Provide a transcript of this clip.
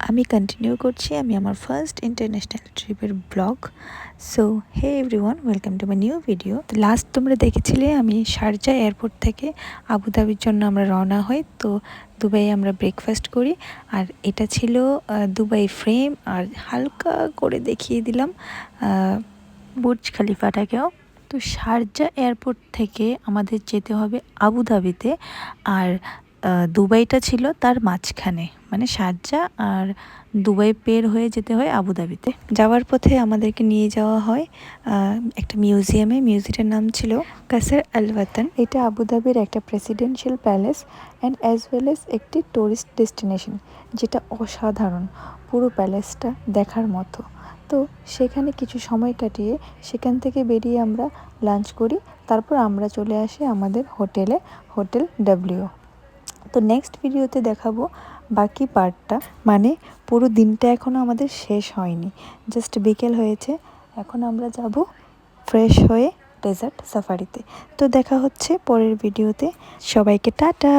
আমি কন্টিনিউ করছি আমি আমার ফার্স্ট ইন্টারন্যাশনাল ট্রিপের blog. So hey everyone, welcome to my new video. তো লাস্ট তোমরা দেখেছিলে আমি শারজা এয়ারপোর্ট থেকে আবুধাবির জন্য আমরা রওনা হই। তো দুবাই আমরা ব্রেকফাস্ট করি, আর এটা ছিল দুবাই ফ্রেম, আর হালকা করে দেখিয়ে দিলাম বুর্জ খলিফাটাকেও। তো শারজা এয়ারপোর্ট থেকে আমাদের যেতে হবে আবুধাবিতে, আর দুবাইটা ছিল তার মাঝখানে, মানে শারজা আর দুবাই পের হয়ে যেতে হয় আবুধাবিতে। যাওয়ার পথে আমাদেরকে নিয়ে যাওয়া হয় একটা মিউজিয়ামে। মিউজিয়ামের নাম ছিল কাসার আল ওয়াতান। এটা আবুধাবির একটা presidential palace and as well as একটি টুরিস্ট ডেস্টিনেশন, যেটা অসাধারণ, পুরো প্যালেসটা দেখার মতো। তো সেখানে কিছু সময় কাটিয়ে সেখান থেকে বেরিয়ে আমরা লাঞ্চ করি, তারপর আমরা চলে আসি আমাদের হোটেলে, হোটেল ডাব্লিউ। তো নেক্সট ভিডিওতে দেখাবো বাকি পার্টটা, মানে পুরো দিনটা এখনও আমাদের শেষ হয়নি, জাস্ট বিকেল হয়েছে। এখন আমরা যাব ফ্রেশ হয়ে ডেজার্ট সাফারিতে। তো দেখা হচ্ছে পরের ভিডিওতে। সবাইকে টাটা।